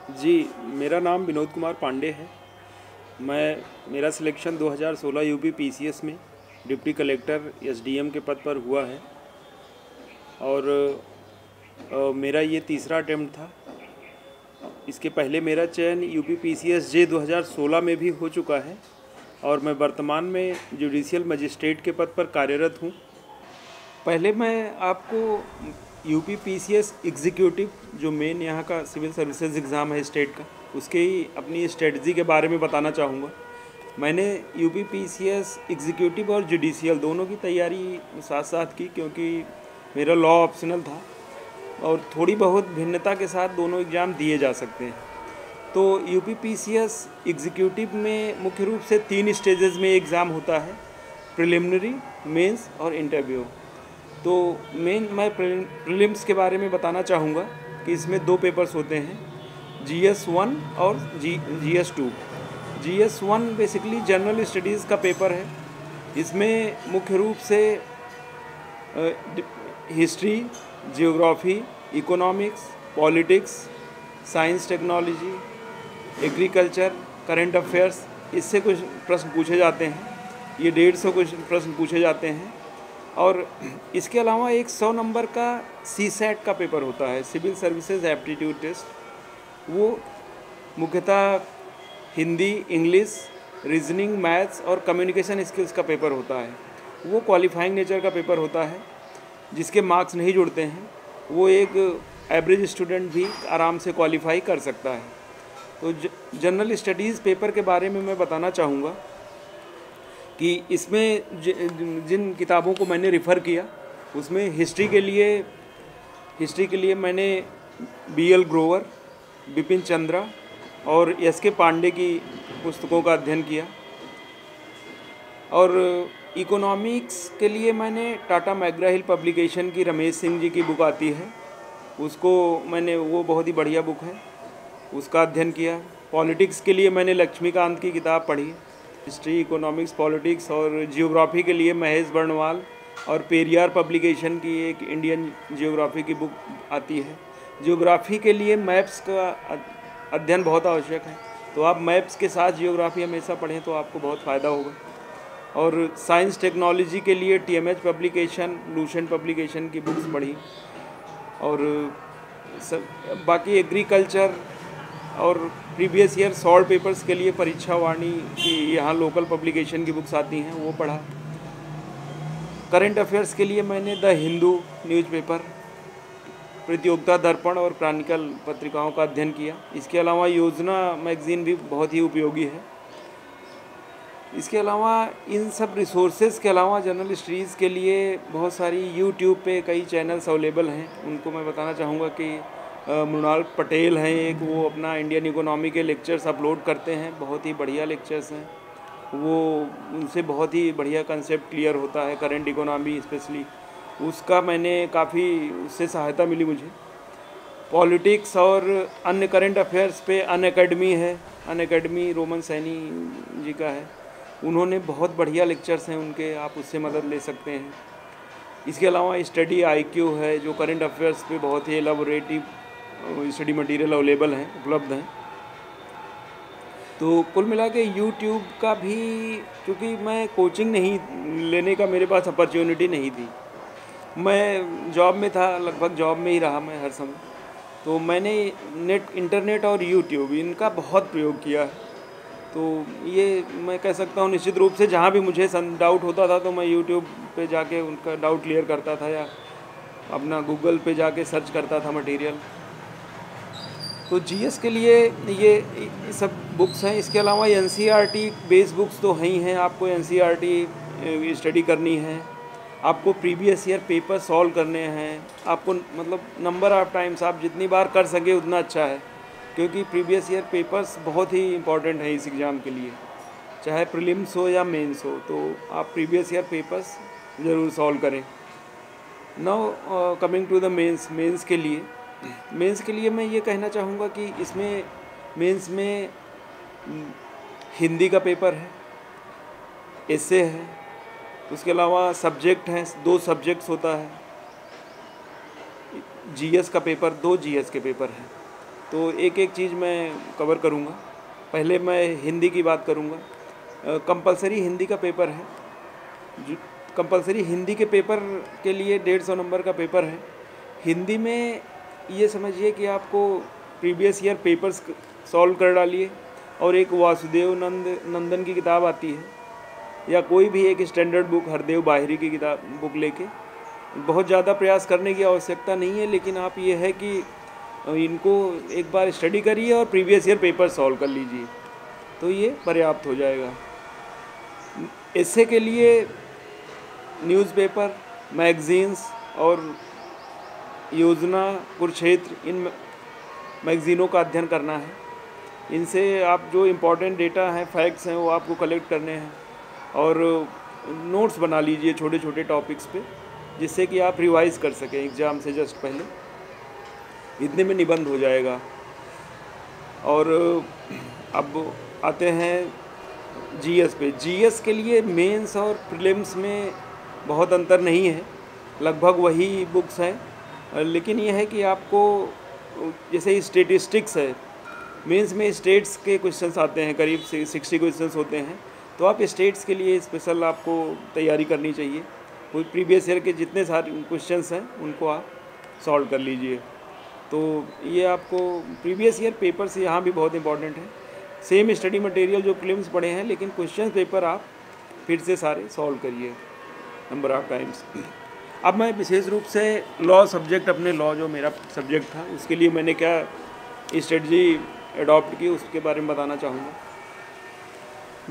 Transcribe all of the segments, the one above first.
जी, मेरा नाम विनोद कुमार पांडे है। मेरा सिलेक्शन 2016 यूपी पीसीएस में डिप्टी कलेक्टर एसडीएम के पद पर हुआ है और मेरा ये तीसरा अटेम्प्ट था। इसके पहले मेरा चयन यूपी पीसीएस जे 2016 में भी हो चुका है और मैं वर्तमान में जुडिशियल मजिस्ट्रेट के पद पर कार्यरत हूँ। पहले मैं आपको यूपी पीसीएस एग्जीक्यूटिव जो मेन यहाँ का सिविल सर्विसेज एग्ज़ाम है स्टेट का, उसके ही अपनी स्ट्रेटजी के बारे में बताना चाहूँगा। मैंने यूपी पीसीएस एग्जीक्यूटिव और जुडिशियल दोनों की तैयारी साथ साथ की, क्योंकि मेरा लॉ ऑप्शनल था और थोड़ी बहुत भिन्नता के साथ दोनों एग्ज़ाम दिए जा सकते हैं। तो यूपी पीसीएस एग्जीक्यूटिव में मुख्य रूप से 3 स्टेजेस में एग्ज़ाम होता है, प्रिलिमिनरी, मेंस और इंटरव्यू। तो मैं प्रीलिम्स के बारे में बताना चाहूँगा कि इसमें 2 पेपर्स होते हैं, GS1 और GS2। GS1 basically general studies का पेपर है। इसमें मुख्य रूप से history, geography, economics, politics, science technology, agriculture, current affairs, इससे कुछ प्रश्न पूछे जाते हैं। ये 150 कुछ प्रश्न पूछे जाते हैं। और इसके अलावा एक 100 नंबर का CSAT का पेपर होता है, सिविल सर्विसेज एप्टीट्यूड टेस्ट। वो मुख्यतः हिंदी, इंग्लिश, रीजनिंग, मैथ्स और कम्युनिकेशन स्किल्स का पेपर होता है। वो क्वालिफाइंग नेचर का पेपर होता है, जिसके मार्क्स नहीं जुड़ते हैं। वो एक एवरेज स्टूडेंट भी आराम से क्वालिफाई कर सकता है। तो जनरल स्टडीज़ पेपर के बारे में मैं बताना चाहूँगा कि इसमें जिन किताबों को मैंने रेफ़र किया, उसमें हिस्ट्री के लिए मैंने BL ग्रोवर, बिपिन चंद्रा और SK पांडे की पुस्तकों का अध्ययन किया। और इकोनॉमिक्स के लिए मैंने टाटा मैकग्रा हिल पब्लिकेशन की रमेश सिंह जी की बुक आती है, वो बहुत ही बढ़िया बुक है, उसका अध्ययन किया। पॉलिटिक्स के लिए मैंने लक्ष्मीकांत की किताब पढ़ी। हिस्ट्री, इकोनॉमिक्स, पॉलिटिक्स और जियोग्राफी के लिए महेश बर्णवाल और पेरियार पब्लिकेशन की एक इंडियन जियोग्राफी की बुक आती है। जियोग्राफी के लिए मैप्स का अध्ययन बहुत आवश्यक है, तो आप मैप्स के साथ जियोग्राफी हमेशा पढ़ें तो आपको बहुत फ़ायदा होगा। और साइंस टेक्नोलॉजी के लिए TMH पब्लिकेशन, लूसेंट पब्लिकेशन की बुक्स पढ़ी। और बाकी एग्रीकल्चर और प्रीवियस ईयर सॉल्व पेपर्स के लिए परीक्षा वाणी की यहाँ लोकल पब्लिकेशन की बुक्स आती हैं, वो पढ़ा। करंट अफेयर्स के लिए मैंने द हिंदू न्यूज़पेपर, प्रतियोगिता दर्पण और क्रॉनिकल पत्रिकाओं का अध्ययन किया। इसके अलावा योजना मैगज़ीन भी बहुत ही उपयोगी है। इसके अलावा इन सब रिसोर्सेज के अलावा जनरल स्टडीज़ के लिए बहुत सारी यूट्यूब पे कई चैनल्स अवेलेबल हैं। उनको मैं बताना चाहूँगा कि मृणाल पटेल हैं एक, वो अपना इंडियन इकोनॉमी के लेक्चर्स अपलोड करते हैं, बहुत ही बढ़िया लेक्चर्स हैं वो। उनसे बहुत ही बढ़िया कंसेप्ट क्लियर होता है, करंट इकोनॉमी स्पेशली, उसका मैंने काफ़ी उससे सहायता मिली मुझे। पॉलिटिक्स और अन्य करंट अफेयर्स पे अनअकैडमी है, अनअकैडमी रोमन सैनी जी का है, उन्होंने बहुत बढ़िया लेक्चर्स हैं उनके, आप उससे मदद ले सकते हैं। इसके अलावा स्टडी IQ है, जो करंट अफेयर्स पे बहुत ही एलाबोरेटिव स्टडी मटेरियल अवेलेबल हैं, उपलब्ध हैं। तो कुल मिला के यूट्यूब का भी, क्योंकि मैं कोचिंग नहीं लेने का मेरे पास अपॉर्चुनिटी नहीं थी, मैं जॉब में था, लगभग जॉब में ही रहा मैं हर समय, तो मैंने इंटरनेट और यूट्यूब इनका बहुत प्रयोग किया है। तो ये मैं कह सकता हूँ निश्चित रूप से जहाँ भी मुझे डाउट होता था तो मैं यूट्यूब पे जाके उनका डाउट क्लियर करता था, या अपना गूगल पे जाके सर्च करता था मटेरियल। तो GS के लिए ये सब बुक्स हैं। इसके अलावा NCERT बेस बुक्स तो हैं ही हैं, आपको NCERT स्टडी करनी है, आपको प्रीवियस ईयर पेपर सॉल्व करने हैं, आपको मतलब नंबर ऑफ़ टाइम्स आप जितनी बार कर सके उतना अच्छा है, क्योंकि प्रीवियस ईयर पेपर्स बहुत ही इंपॉर्टेंट है इस एग्ज़ाम के लिए, चाहे प्रीलिम्स हो या मेंस हो, तो आप प्रीवियस ईयर पेपर्स ज़रूर सॉल्व करें। Now coming to the mains के लिए मैं ये कहना चाहूँगा कि इसमें मेंस में हिंदी का पेपर है, एसे है, उसके अलावा सब्जेक्ट हैं, 2 सब्जेक्ट्स होता है, GS का पेपर, 2 GS के पेपर हैं। तो एक एक चीज़ मैं कवर करूँगा। पहले मैं हिंदी की बात करूँगा। कंपलसरी हिंदी का पेपर है, जो कंपलसरी हिंदी के पेपर के लिए 150 नंबर का पेपर है। हिंदी में ये समझिए कि आपको प्रीवियस ईयर पेपर्स सॉल्व कर डालिए, और एक वासुदेव नंदन की किताब आती है, या कोई भी एक स्टैंडर्ड बुक हरदेव बाहरी की किताब बुक लेके, बहुत ज़्यादा प्रयास करने की आवश्यकता नहीं है, लेकिन आप ये है कि इनको एक बार स्टडी करिए और प्रीवियस ईयर पेपर सॉल्व कर लीजिए, तो ये पर्याप्त हो जाएगा। ऐसे के लिए न्यूज़पेपर, मैगज़ीन्स और योजना, कुरुक्षेत्र, इन मैगज़ीनों का अध्ययन करना है। इनसे आप जो इम्पोर्टेंट डेटा हैं, फैक्ट्स हैं, वो आपको कलेक्ट करने हैं, और नोट्स बना लीजिए छोटे छोटे टॉपिक्स पे, जिससे कि आप रिवाइज़ कर सकें एग्ज़ाम से जस्ट पहले। इतने में निबंध हो जाएगा। और अब आते हैं जीएस पे। जीएस के लिए मेंस और प्रीलिम्स में बहुत अंतर नहीं है, लगभग वही बुक्स हैं, लेकिन ये है कि आपको जैसे स्टेटिस्टिक्स है, मेंस में स्टेट्स के क्वेश्चंस आते हैं, करीब 60 क्वेश्चंस होते हैं, तो आप स्टेट्स के लिए स्पेशल आपको तैयारी करनी चाहिए। कोई प्रीवियस ईयर के जितने सारे क्वेश्चंस हैं उनको आप सॉल्व कर लीजिए। तो ये आपको प्रीवियस ईयर पेपर्स यहाँ भी बहुत इंपॉर्टेंट है। सेम स्टडी मटेरियल जो प्रीलिम्स पढ़े हैं, लेकिन क्वेश्चन पेपर आप फिर से सारे सॉल्व करिए नंबर ऑफ टाइम्स। अब मैं विशेष रूप से लॉ सब्जेक्ट, अपने लॉ जो मेरा सब्जेक्ट था, उसके लिए मैंने क्या स्ट्रेटजी अडॉप्ट की, उसके बारे में बताना चाहूँगा।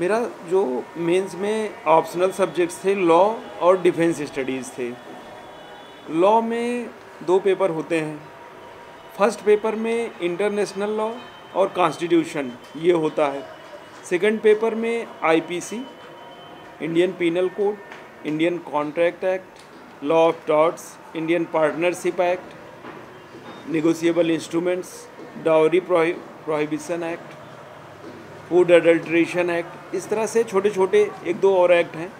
मेरा जो मेंस में ऑप्शनल सब्जेक्ट्स थे, लॉ और डिफेंस स्टडीज़ थे। लॉ में 2 पेपर होते हैं। फर्स्ट पेपर में इंटरनेशनल लॉ और कॉन्स्टिट्यूशन ये होता है। सेकंड पेपर में IPC, Indian penal code, Indian contract act, law of torts, Indian partnership act, negotiable instruments, dowry prohibition act, food adulteration act, इस तरह से छोटे छोटे 1-2 और एक्ट हैं।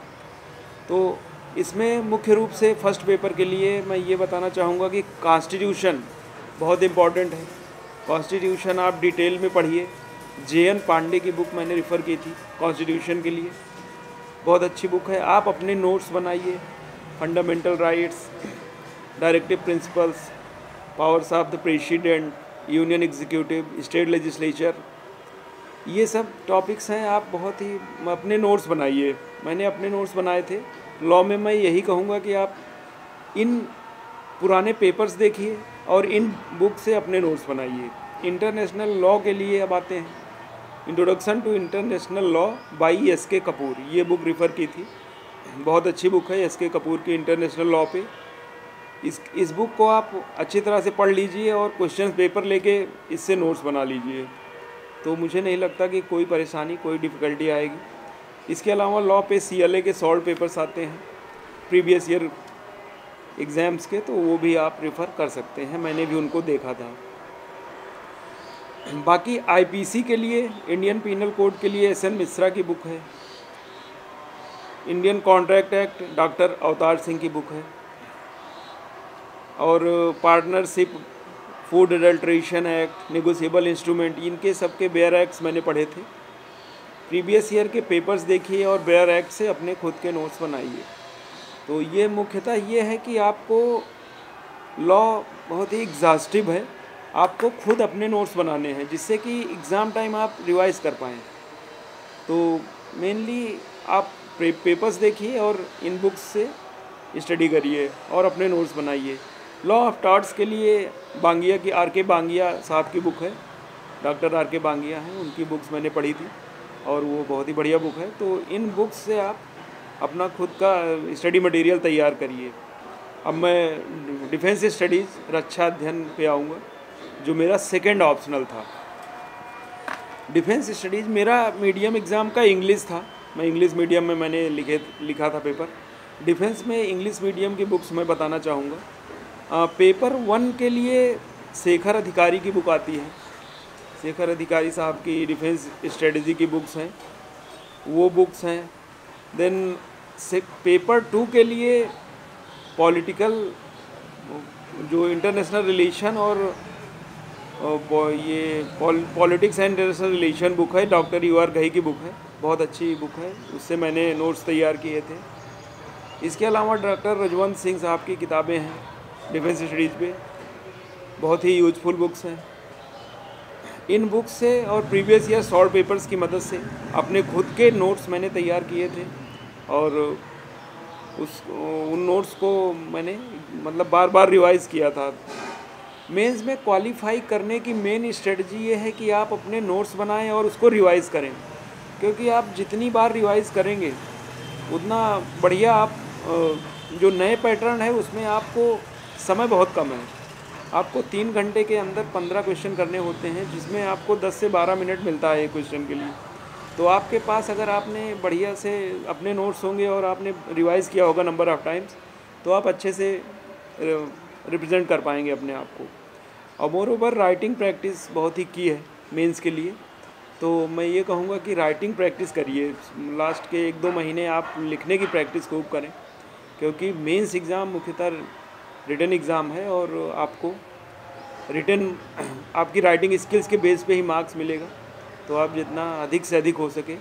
तो इसमें मुख्य रूप से फर्स्ट पेपर के लिए मैं ये बताना चाहूँगा कि कॉन्स्टिट्यूशन बहुत इम्पॉर्टेंट है। कॉन्स्टिट्यूशन आप डिटेल में पढ़िए। JN पांडे की बुक मैंने रेफ़र की थी कॉन्स्टिट्यूशन के लिए, बहुत अच्छी बुक है। आप अपने नोट्स बनाइए। Fundamental rights, directive principles, powers of the president, union executive, state legislature, ये सब टॉपिक्स हैं। आप बहुत ही अपने नोट्स बनाइए। मैंने अपने नोट्स बनाए थे। लॉ में मैं यही कहूँगा कि आप इन पुराने पेपर्स देखिए और इन बुक से अपने नोट्स बनाइए। इंटरनेशनल लॉ के लिए अब आते हैं। Introduction to international law by SK Kapoor, ये बुक रेफ़र की थी, बहुत अच्छी बुक है SK कपूर की इंटरनेशनल लॉ पे। इस बुक को आप अच्छी तरह से पढ़ लीजिए और क्वेश्चन पेपर लेके इससे नोट्स बना लीजिए, तो मुझे नहीं लगता कि कोई परेशानी, कोई डिफ़िकल्टी आएगी। इसके अलावा लॉ पे CLA के सॉल्व पेपर्स आते हैं प्रीवियस ईयर एग्ज़ाम्स के, तो वो भी आप रेफ़र कर सकते हैं, मैंने भी उनको देखा था। बाकी IPC के लिए, इंडियन पीनल कोड के लिए SN मिश्रा की बुक है। Indian contract act doctor Avtar Singh की बुक है। और partnership, food adulteration act, negotiable instrument, इनके सबके बेयर एक्ट्स मैंने पढ़े थे। प्रीवियस ईयर के पेपर्स देखिए और बेयर एक्ट से अपने खुद के नोट्स बनाइए। तो ये मुख्यतः ये है कि आपको लॉ बहुत ही एग्जॉस्टिव है, आपको खुद अपने नोट्स बनाने हैं, जिससे कि एग्ज़ाम टाइम आप रिवाइज़ कर पाएँ। तो मेनली आप पेपर्स देखिए और इन बुक्स से स्टडी करिए और अपने नोट्स बनाइए। लॉ ऑफ टॉर्ट्स के लिए बांगिया की, RK बांगिया साहब की बुक है, डॉक्टर RK बांगिया हैं, उनकी बुक्स मैंने पढ़ी थी और वो बहुत ही बढ़िया बुक है। तो इन बुक्स से आप अपना खुद का स्टडी मटेरियल तैयार करिए। अब मैं डिफेंस स्टडीज़, रक्षा अध्ययन पे आऊँगा, जो मेरा सेकेंड ऑप्शनल था। डिफेंस स्टडीज़ मेरा मीडियम एग्ज़ाम का इंग्लिश था, मैं इंग्लिश मीडियम में मैंने लिखा था पेपर। डिफेंस में इंग्लिश मीडियम की बुक्स मैं बताना चाहूँगा। पेपर 1 के लिए शेखर अधिकारी की बुक आती है, शेखर अधिकारी साहब की डिफेंस स्ट्रेटजी की बुक्स हैं, वो बुक्स हैं। देन पेपर 2 के लिए पॉलिटिकल, जो इंटरनेशनल रिलेशन और ये politics and international relation book है, डॉक्टर UR घई की बुक है, बहुत अच्छी बुक है, उससे मैंने नोट्स तैयार किए थे। इसके अलावा डॉक्टर रजवंत सिंह साहब की किताबें हैं डिफेंस स्टडीज़ पे, बहुत ही यूजफुल बुक्स हैं। इन बुक्स से और प्रीवियस ईयर शॉर्ट पेपर्स की मदद से अपने खुद के नोट्स मैंने तैयार किए थे और उन नोट्स को मैंने मतलब बार बार रिवाइज़ किया था। मेंस में क्वालिफाई करने की मेन स्ट्रेटजी ये है कि आप अपने नोट्स बनाएं और उसको रिवाइज़ करें, क्योंकि आप जितनी बार रिवाइज़ करेंगे उतना बढ़िया आप जो नए पैटर्न है उसमें आपको समय बहुत कम है। आपको 3 घंटे के अंदर 15 क्वेश्चन करने होते हैं, जिसमें आपको 10 से 12 मिनट मिलता है एक क्वेश्चन के लिए। तो आपके पास अगर आपने बढ़िया से अपने नोट्स होंगे और आपने रिवाइज़ किया होगा नंबर ऑफ़ टाइम्स, तो आप अच्छे से रिप्रेजेंट कर पाएंगे अपने आप को। और मोर ओवर राइटिंग प्रैक्टिस बहुत ही की है मेंस के लिए, तो मैं ये कहूँगा कि राइटिंग प्रैक्टिस करिए। लास्ट के 1-2 महीने आप लिखने की प्रैक्टिस खूब करें, क्योंकि मेंस एग्ज़ाम मुख्यतः रिटन एग्ज़ाम है और आपको रिटन आपकी राइटिंग स्किल्स के बेस पे ही मार्क्स मिलेगा। तो आप जितना अधिक से अधिक हो सके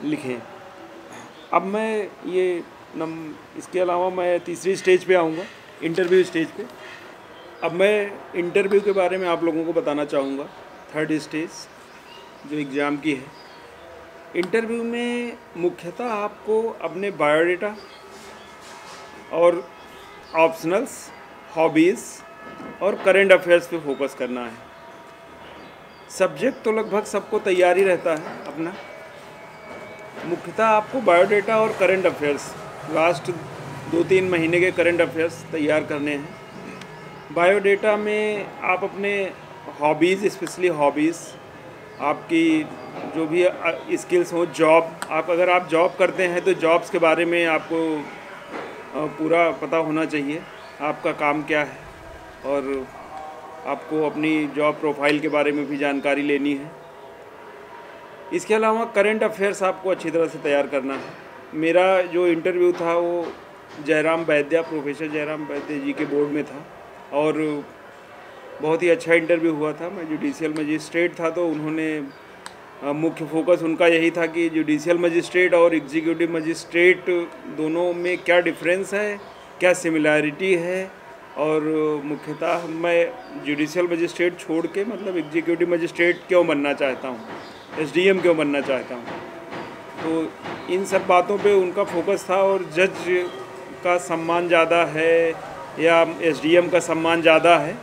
लिखें। अब मैं इसके अलावा मैं तीसरी स्टेज पे आऊँगा, इंटरव्यू स्टेज पे। अब मैं इंटरव्यू के बारे में आप लोगों को बताना चाहूँगा। थर्ड स्टेज जो एग्ज़ाम की है, इंटरव्यू में मुख्यतः आपको अपने बायोडाटा और ऑप्शनल्स, हॉबीज़ और करंट अफेयर्स पे फोकस करना है। सब्जेक्ट तो लगभग सबको तैयार ही रहता है अपना, मुख्यतः आपको बायोडाटा और करंट अफेयर्स, लास्ट 2-3 महीने के करंट अफेयर्स तैयार करने हैं। बायोडाटा में आप अपने हॉबीज़, स्पेशली हॉबीज़, आपकी जो भी स्किल्स हो, अगर आप जॉब करते हैं तो जॉब्स के बारे में आपको पूरा पता होना चाहिए, आपका काम क्या है, और आपको अपनी जॉब प्रोफाइल के बारे में भी जानकारी लेनी है। इसके अलावा करंट अफेयर्स आपको अच्छी तरह से तैयार करना है। मेरा जो इंटरव्यू था वो प्रोफेसर जयराम वैद्या जी के बोर्ड में था और बहुत ही अच्छा इंटरव्यू हुआ था। मैं जुडिशियल मजिस्ट्रेट था, तो उन्होंने मुख्य फोकस उनका यही था कि जुडिशियल मजिस्ट्रेट और एग्जीक्यूटिव मजिस्ट्रेट दोनों में क्या डिफरेंस है, क्या सिमिलैरिटी है, और मुख्यतः मैं जुडिशियल मजिस्ट्रेट छोड़ के मतलब एग्जीक्यूटिव मजिस्ट्रेट क्यों बनना चाहता हूँ, SDM क्यों बनना चाहता हूँ। तो इन सब बातों पे उनका फोकस था, और जज का सम्मान ज़्यादा है या SDM का सम्मान ज़्यादा है,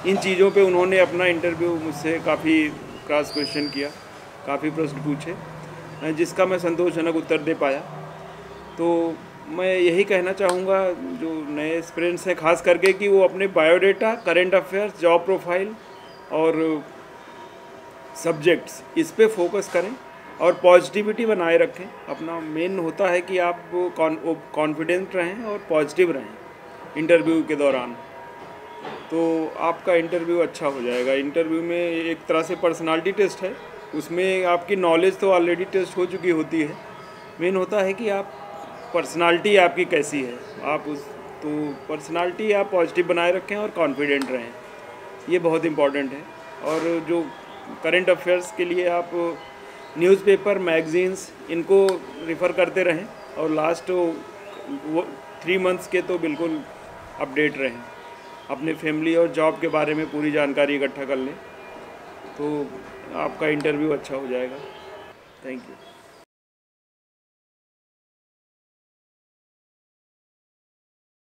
इन चीज़ों पे उन्होंने अपना इंटरव्यू मुझसे काफ़ी क्रॉस क्वेश्चन किया, काफ़ी प्रश्न पूछे, जिसका मैं संतोषजनक उत्तर दे पाया। तो मैं यही कहना चाहूँगा जो नए एस्पिरेंट्स हैं खास करके, कि वो अपने biodata, current affairs, job profile और सब्जेक्ट्स, इस पे फोकस करें और पॉजिटिविटी बनाए रखें। अपना मेन होता है कि आप कॉन्फिडेंट रहें और पॉजिटिव रहें इंटरव्यू के दौरान, तो आपका इंटरव्यू अच्छा हो जाएगा। इंटरव्यू में एक तरह से पर्सनालिटी टेस्ट है, उसमें आपकी नॉलेज तो ऑलरेडी टेस्ट हो चुकी होती है, मेन होता है कि आप पर्सनालिटी आपकी कैसी है, तो पर्सनालिटी आप पॉजिटिव बनाए रखें और कॉन्फिडेंट रहें, ये बहुत इम्पॉर्टेंट है। और जो करंट अफेयर्स के लिए आप न्यूज़पेपर, मैगज़ीन्स, इनको रेफ़र करते रहें, और लास्ट 3 मंथ्स के तो बिल्कुल अपडेट रहें। अपने फैमिली और जॉब के बारे में पूरी जानकारी इकट्ठा कर लें, तो आपका इंटरव्यू अच्छा हो जाएगा। Thank you.